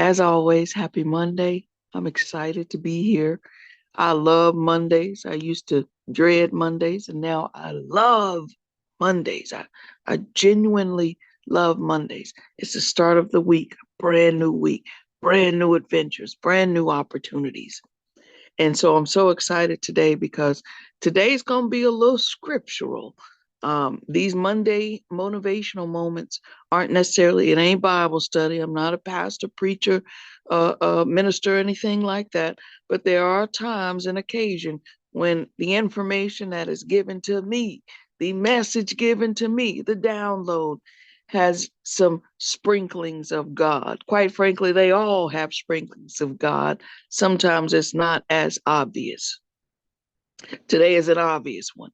As always, happy Monday. I'm excited to be here. I love Mondays. I used to dread Mondays, and now I love Mondays. I genuinely love Mondays. It's the start of the week, brand new adventures, brand new opportunities. And so I'm so excited today because today's going to be a little scriptural. These Monday motivational moments aren't necessarily, it ain't Bible study. I'm not a pastor, preacher, minister, anything like that. But there are times and occasion when the information that is given to me, the message given to me, the download has some sprinklings of God. Quite frankly, they all have sprinklings of God. Sometimes it's not as obvious. Today is an obvious one.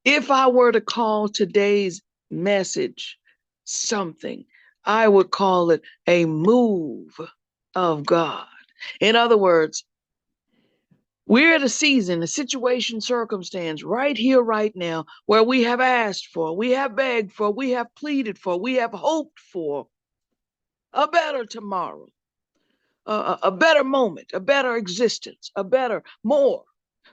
If I were to call today's message something, I would call it a move of God. In other words, we're at a season, a situation, circumstance right here, right now, where we have asked for, we have begged for, we have pleaded for, we have hoped for a better tomorrow, a better moment, a better existence, a better, more.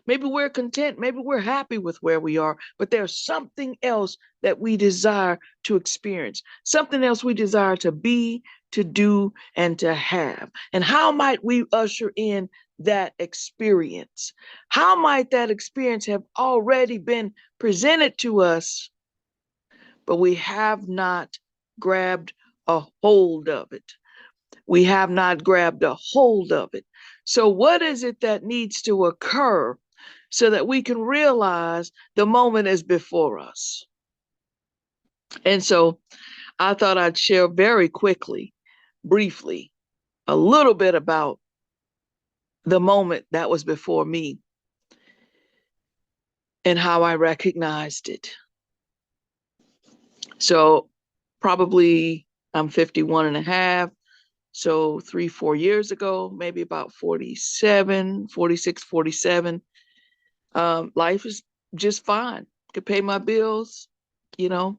Maybe we're content, maybe we're happy with where we are, but there's something else that we desire to experience, something else we desire to be, to do, and to have. And how might we usher in that experience? How might that experience have already been presented to us, but we have not grabbed a hold of it? We have not grabbed a hold of it. So, what is it that needs to occur so that we can realize the moment is before us? And so, I thought I'd share very quickly, briefly, a little bit about the moment that was before me and how I recognized it. So, probably I'm 51 and a half. So 3, 4 years ago, maybe about 47, 46, 47, life is just fine. Could pay my bills, you know,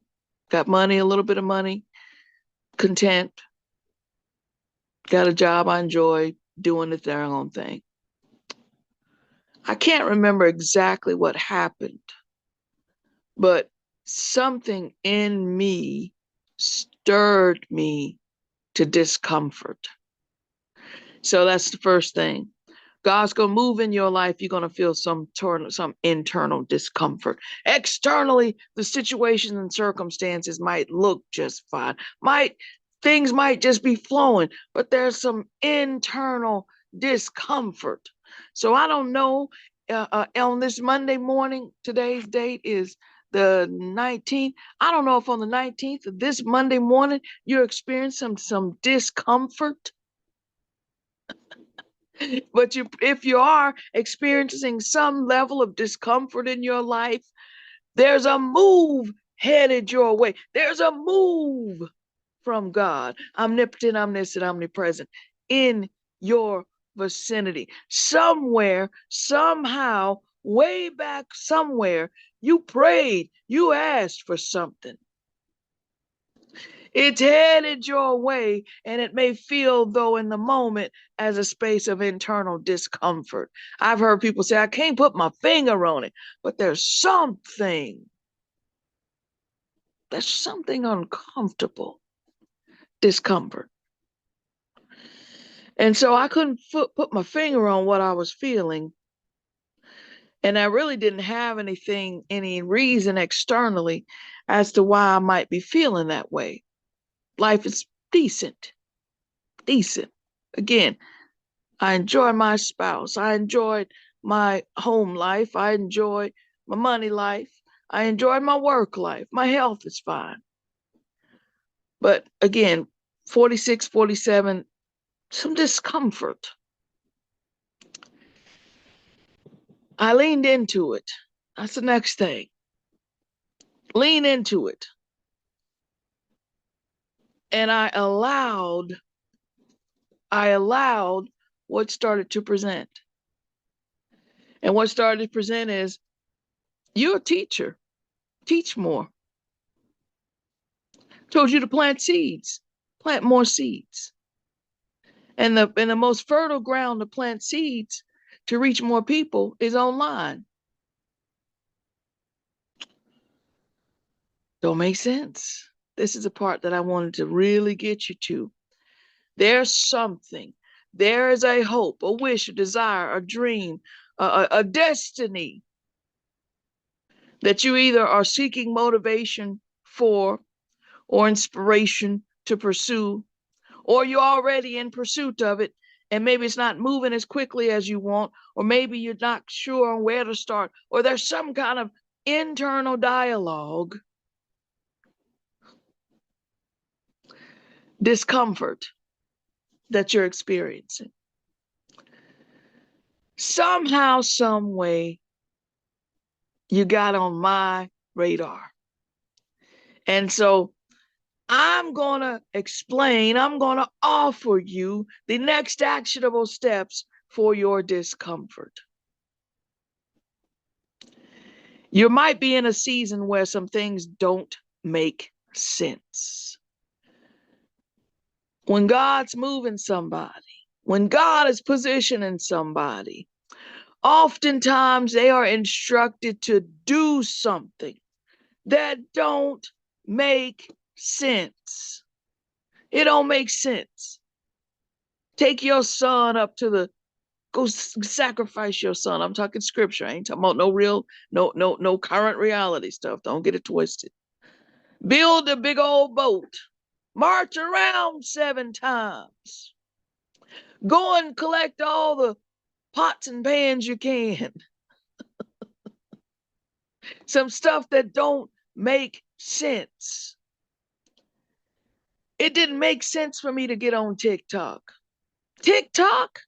got money, a little bit of money, content, got a job I enjoy, doing the their own thing. I can't remember exactly what happened, but something in me stirred me to discomfort. So that's the first thing. God's going to move in your life. You're going to feel some internal discomfort. Externally, the situations and circumstances might look just fine. Things might just be flowing, but there's some internal discomfort. So I don't know. On this Monday morning, today's date is the 19th. I don't know if on the 19th of this Monday morning you're experiencing some discomfort. But if you are experiencing some level of discomfort in your life, there's a move headed your way. There's a move from God, omnipotent, omniscient, omnipresent, in your vicinity. Somewhere, somehow, way back somewhere, you prayed, you asked for something. It's headed your way, and it may feel, though, in the moment as a space of internal discomfort. I've heard people say, I can't put my finger on it, but there's something uncomfortable, discomfort. And so I couldn't put my finger on what I was feeling. And I really didn't have any reason externally as to why I might be feeling that way. Life is decent. Again, I enjoy my spouse. I enjoyed my home life. I enjoy my money life. I enjoy my work life. My health is fine. But again, 46, 47, some discomfort. I leaned into it. That's the next thing. Lean into it. And I allowed what started to present. And what started to present is, you're a teacher. Teach more. Told you to plant seeds. Plant more seeds. And the most fertile ground to plant seeds to reach more people is online. Don't make sense. This is the part that I wanted to really get you to. There's something. There is a hope, a wish, a desire, a dream, a destiny that you either are seeking motivation for or inspiration to pursue, or you're already in pursuit of it, and maybe it's not moving as quickly as you want, or maybe you're not sure on where to start, or there's some kind of internal dialogue, discomfort that you're experiencing. Somehow, some way, you got on my radar. And so I'm going to explain, I'm going to offer you the next actionable steps for your discomfort. You might be in a season where some things don't make sense. When God's moving somebody, when God is positioning somebody, oftentimes they are instructed to do something that don't make sense. It don't make sense. Take your son up to the, go sacrifice your son. I'm talking scripture. I ain't talking about no real, no current reality stuff. Don't get it twisted. Build a big old boat. March around 7 times. Go and collect all the pots and pans you can. Some stuff that don't make sense. It didn't make sense for me to get on TikTok. TikTok?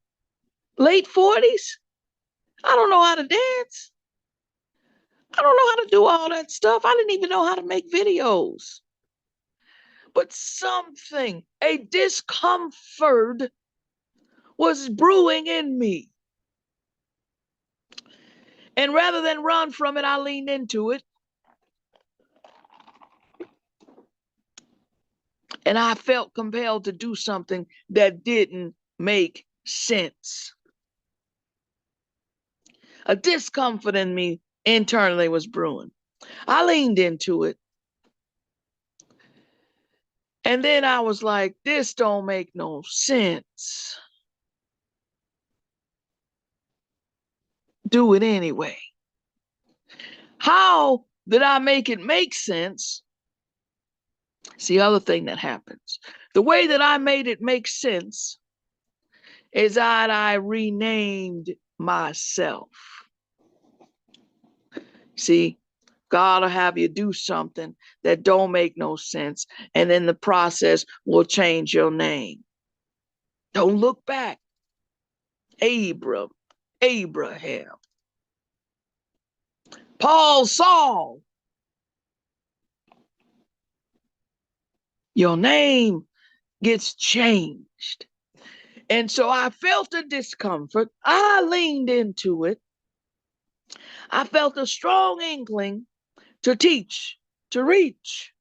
Late 40s? I don't know how to dance. I don't know how to do all that stuff. I didn't even know how to make videos. But something, a discomfort was brewing in me. And rather than run from it, I leaned into it. And I felt compelled to do something that didn't make sense. A discomfort in me internally was brewing. I leaned into it. And then I was like, this don't make no sense. Do it anyway. How did I make it make sense? It's the other thing that happens. The way that I made it make sense is that I renamed myself. See, God will have you do something that don't make no sense, and in the process will change your name. Don't look back. Abraham, Paul, Saul. Your name gets changed. And so I felt a discomfort. I leaned into it. I felt a strong inkling to teach, to reach.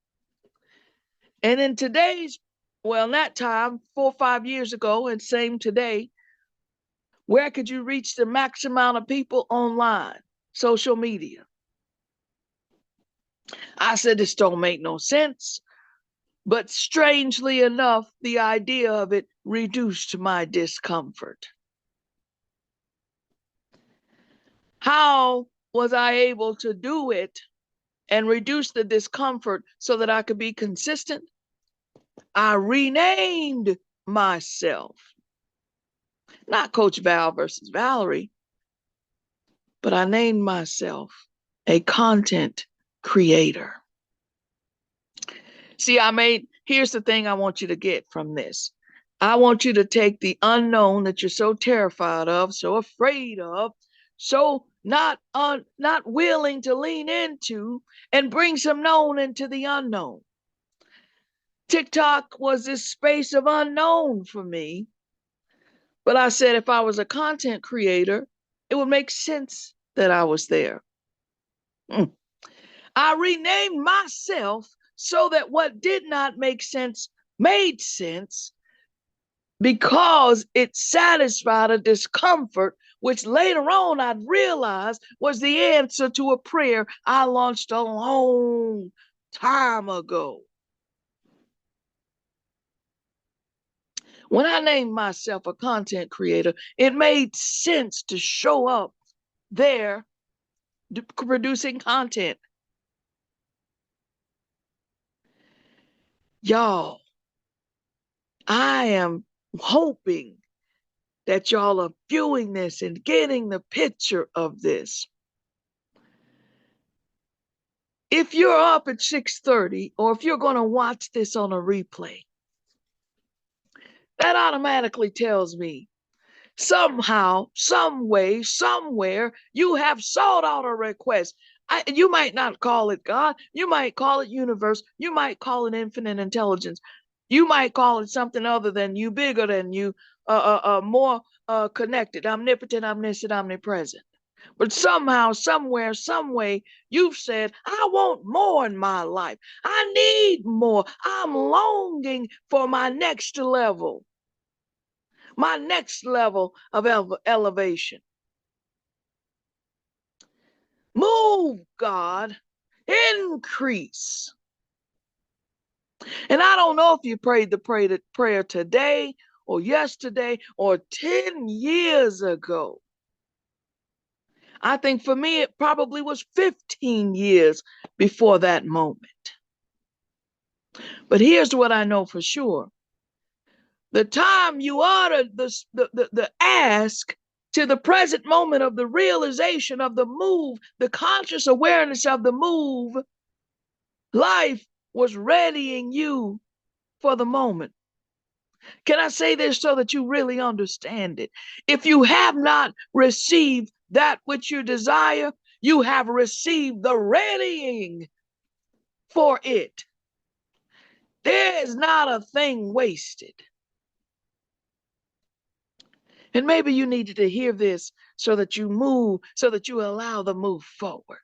And in today's, well, that time, 4 or 5 years ago, and same today, where could you reach the max amount of people? Online, social media. I said, this don't make no sense. But strangely enough, the idea of it reduced my discomfort. How was I able to do it and reduce the discomfort so that I could be consistent? I renamed myself. Not Coach Val versus Valerie, but I named myself a content creator. See, here's the thing I want you to get from this. I want you to take the unknown that you're so terrified of, so afraid of, so not willing to lean into, and bring some known into the unknown. TikTok was this space of unknown for me. But I said if I was a content creator, it would make sense that I was there. I renamed myself so that what did not make sense made sense. because it satisfied a discomfort, which later on I'd realize was the answer to a prayer I launched a long time ago. When I named myself a content creator, it made sense to show up there producing content. Y'all, I am hoping that y'all are viewing this and getting the picture of this. If you're up at 6:30, or if you're going to watch this on a replay, that automatically tells me somehow, some way, somewhere, you have sought out a request. You might not call it God. You might call it universe. You might call it infinite intelligence. You might call it something other than you, bigger than you, more connected, omnipotent, omniscient, omnipresent. But somehow, somewhere, some way, you've said, I want more in my life. I need more. I'm longing for my next level of elevation. Move, God, increase. And I don't know if you prayed the prayer today or yesterday or 10 years ago. I think for me, it probably was 15 years before that moment. But here's what I know for sure. The time you uttered the ask to the present moment of the realization of the move, the conscious awareness of the move, life was readying you for the moment. Can I say this so that you really understand it? If you have not received that which you desire, you have received the readying for it. There is not a thing wasted. And maybe you needed to hear this so that you move, so that you allow the move forward.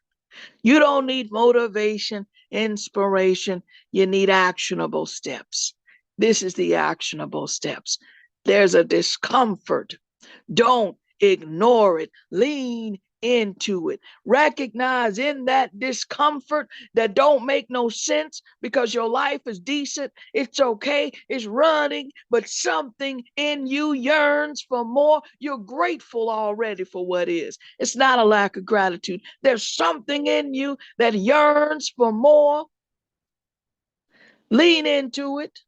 You don't need motivation, inspiration. You need actionable steps. This is the actionable steps. There's a discomfort. Don't ignore it. Lean into it. Recognize in that discomfort that don't make no sense because your life is decent. It's okay. It's running, but something in you yearns for more. You're grateful already for what is. It's not a lack of gratitude. There's something in you that yearns for more. Lean into it.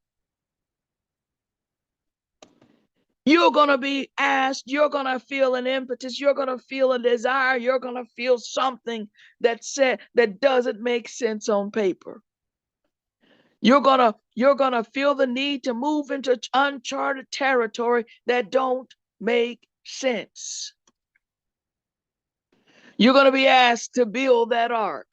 You're going to be asked, you're going to feel an impetus, you're going to feel a desire, you're going to feel something that doesn't make sense on paper. You're going to feel the need to move into uncharted territory that don't make sense. You're going to be asked to build that ark.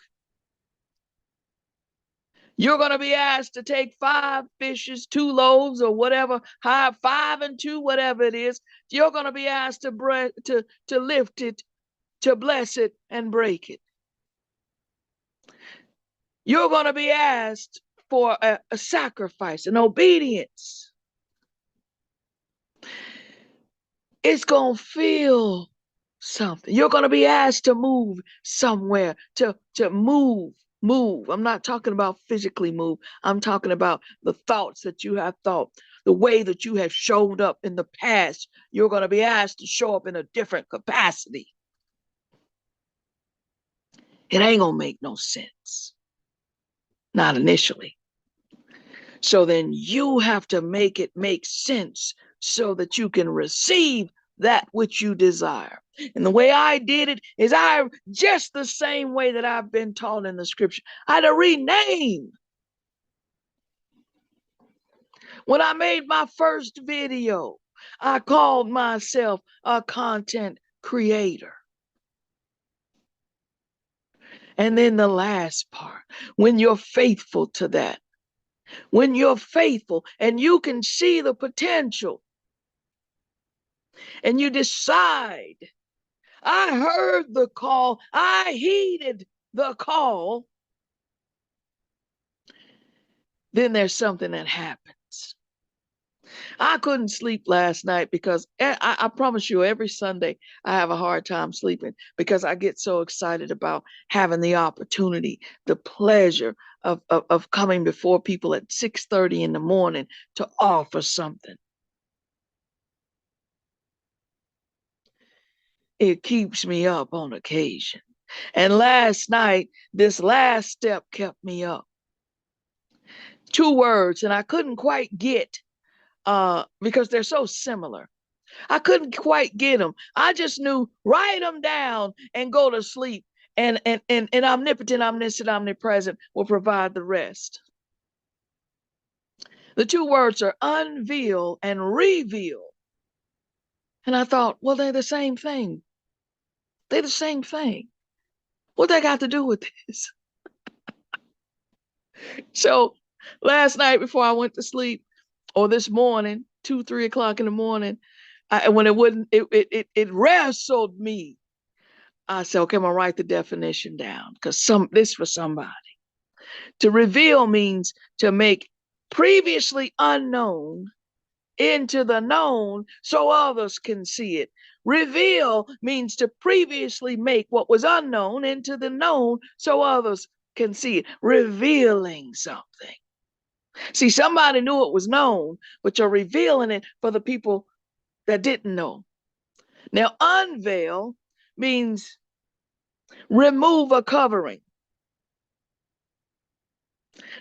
You're going to be asked to take 5 fishes, 2 loaves, or whatever, 5 and 2, whatever it is. You're going to be asked to lift it, to bless it, and break it. You're going to be asked for a sacrifice, an obedience. It's going to feel something. You're going to be asked to move somewhere, to move. I'm not talking about physically move. I'm talking about the thoughts that you have thought, the way that you have showed up in the past. You're going to be asked to show up in a different capacity. It ain't going to make no sense. Not initially. So then you have to make it make sense so that you can receive that which you desire. And the way I did it is just the same way that I've been taught in the scripture. I had to rename. When I made my first video, I called myself a content creator. And then the last part, when you're faithful to that, when you're faithful and you can see the potential and you decide, I heard the call, I heeded the call, then there's something that happens. I couldn't sleep last night because I promise you, every Sunday I have a hard time sleeping because I get so excited about having the opportunity, the pleasure of coming before people at 6:30 in the morning to offer something. It keeps me up on occasion. And last night, this last step kept me up. Two words, and I couldn't quite get because they're so similar. I couldn't quite get them. I just knew write them down and go to sleep. And omnipotent, omniscient, omnipresent will provide the rest. The two words are unveil and reveal. And I thought, well, they're the same thing. They're the same thing. What they got to do with this? So last night before I went to sleep, or this morning, 2, 3 o'clock in the morning, when it wouldn't, it wrestled me. I said, okay, I'm gonna write the definition down because this for somebody. To reveal means to make previously unknown into the known so others can see it. Reveal means to previously make what was unknown into the known so others can see it. Revealing something. See, somebody knew it was known, but you're revealing it for the people that didn't know. Now, unveil means remove a covering.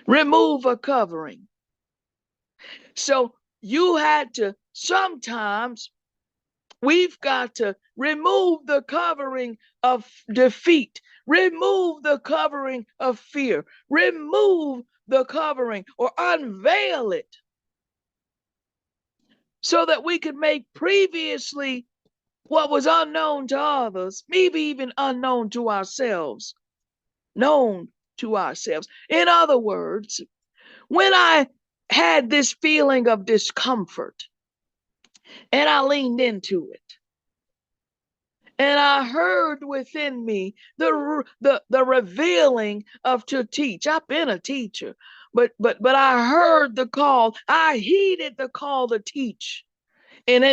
Remove a covering. So you had to, sometimes we've got to remove the covering of defeat, remove the covering of fear, remove the covering or unveil it so that we could make previously what was unknown to others, maybe even unknown to ourselves, known to ourselves. In other words, when I had this feeling of discomfort and I leaned into it, and I heard within me the revealing of to teach. I've been a teacher, but I heard the call. I heeded the call to teach in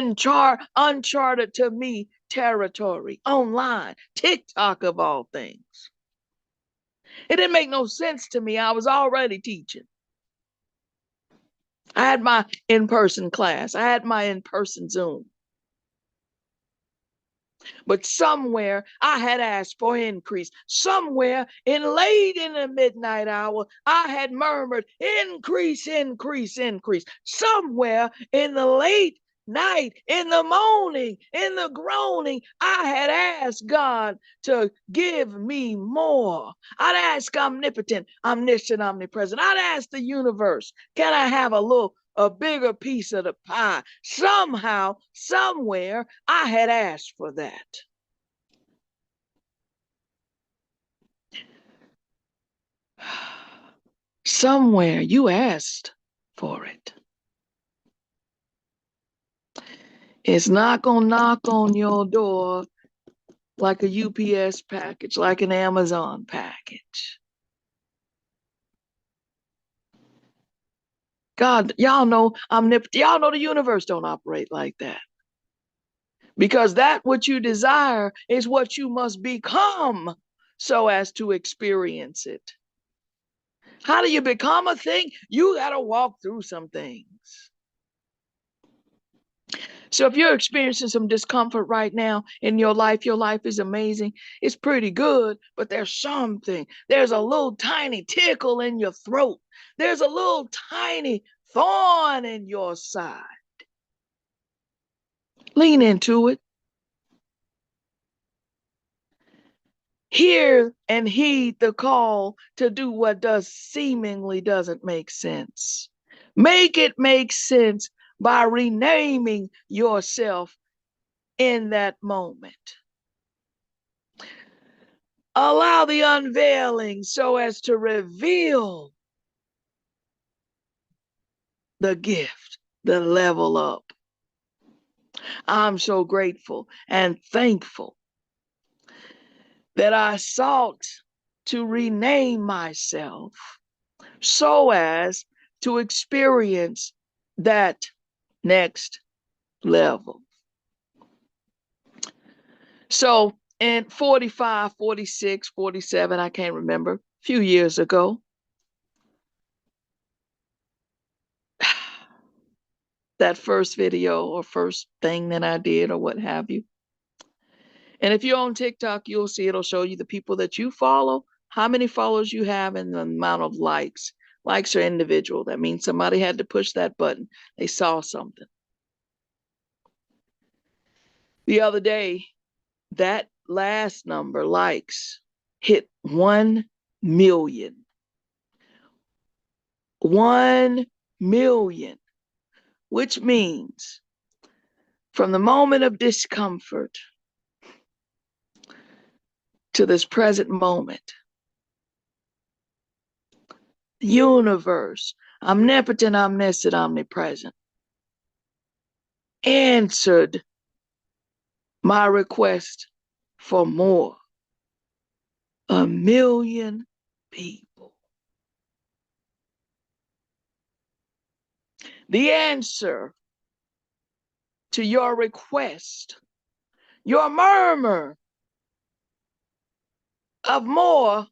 uncharted to me territory, online, TikTok of all things. It didn't make no sense to me. I was already teaching. I had my in-person class. I had my in-person Zoom. But somewhere I had asked for increase. Somewhere late in the midnight hour, I had murmured, increase, increase, increase. Somewhere in the late night, in the moaning, in the groaning, I had asked God to give me more. I'd ask omnipotent, omniscient, omnipresent. I'd ask the universe, can I have a bigger piece of the pie? Somehow, somewhere, I had asked for that. Somewhere you asked for it. It's not going to knock on your door like a UPS package, like an Amazon package. God, y'all know y'all know the universe don't operate like that. Because that what you desire is what you must become so as to experience it. How do you become a thing? You got to walk through some things. So if you're experiencing some discomfort right now in your life is amazing. It's pretty good, but there's something. There's a little tiny tickle in your throat. There's a little tiny thorn in your side. Lean into it. Hear and heed the call to do what seemingly doesn't make sense. Make it make sense by renaming yourself in that moment. Allow the unveiling so as to reveal the gift, the level up. I'm so grateful and thankful that I sought to rename myself so as to experience that next level. So in 45, 46, 47, I can't remember, a few years ago, that first video or first thing that I did or what have you. And if you're on TikTok, you'll see it'll show you the people that you follow, how many followers you have, and the amount of likes. Likes are individual. That means somebody had to push that button. They saw something. The other day, that last number, likes, hit 1 million. 1 million, which means from the moment of discomfort to this present moment, the universe, omnipotent, omniscient, omnipresent, answered my request for more. 1 million people. The answer to your request, your murmur of more,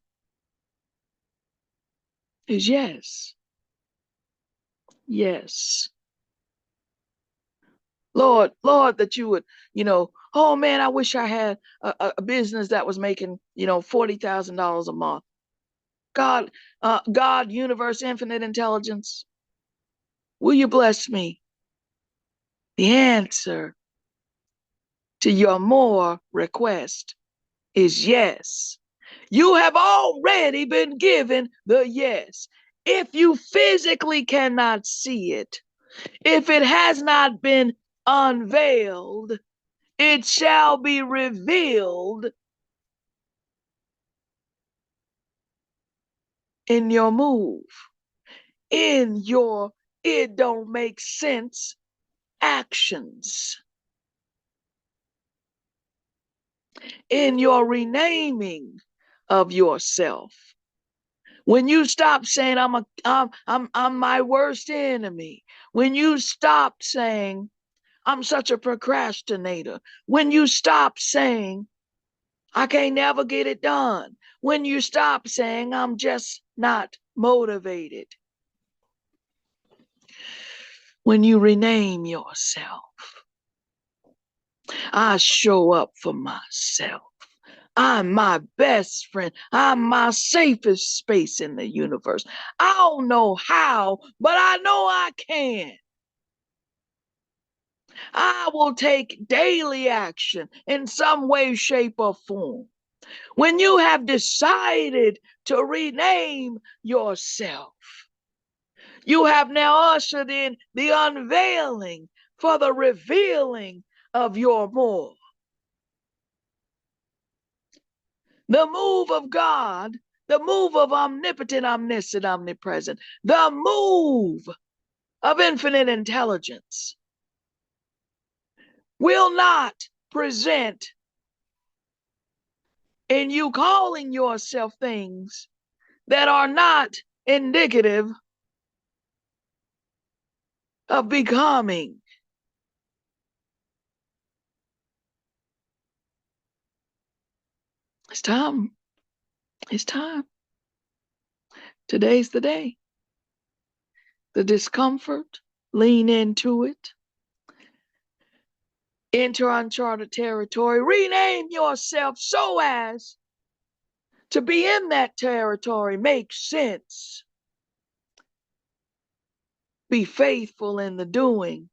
is yes. Yes. Lord, that you would, oh man, I wish I had a business that was making, $40,000 a month. God, God, universe, infinite intelligence, will you bless me? The answer to your more request is yes. You have already been given the yes. If you physically cannot see it, if it has not been unveiled, it shall be revealed in your move, in your it don't make sense actions, in your renaming of yourself. When you stop saying I'm my worst enemy, when you stop saying I'm such a procrastinator, when you stop saying I can't never get it done, when you stop saying I'm just not motivated, when you rename yourself, I show up for myself. I'm my best friend. I'm my safest space in the universe. I don't know how, but I know I can. I will take daily action in some way, shape, or form. When you have decided to rename yourself, you have now ushered in the unveiling for the revealing of your more. The move of God, the move of omnipotent, omniscient, omnipresent, the move of infinite intelligence will not present in you calling yourself things that are not indicative of becoming. It's time. It's time. Today's the day. The discomfort, lean into it. Enter uncharted territory. Rename yourself so as to be in that territory. Make sense. Be faithful in the doing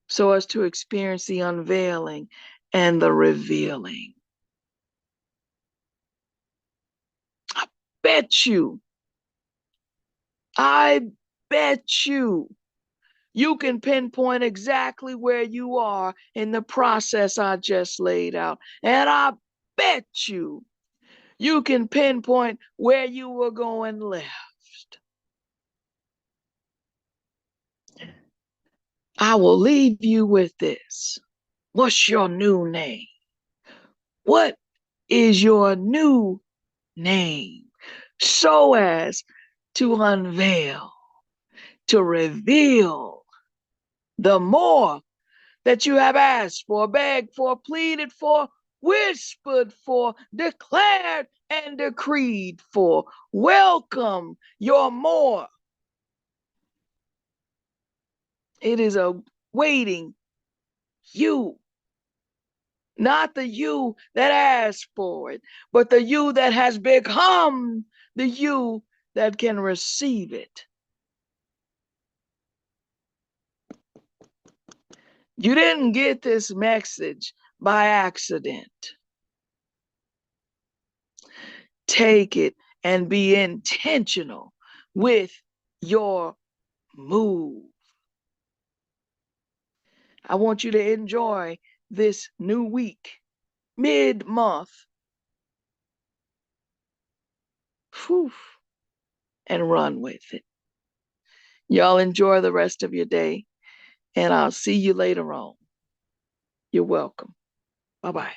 so as to experience the unveiling and the revealing. I bet you, you can pinpoint exactly where you are in the process I just laid out. And I bet you can pinpoint where you were going left. I will leave you with this. What's your new name? What is your new name? So as to unveil, to reveal the more that you have asked for, begged for, pleaded for, whispered for, declared and decreed for. Welcome your more. It is awaiting you, not the you that asked for it, but the you that has become the you that can receive it. You didn't get this message by accident. Take it and be intentional with your move. I want you to enjoy this new week, mid-month, and run with it. Y'all enjoy the rest of your day, and I'll see you later on. You're welcome. Bye-bye.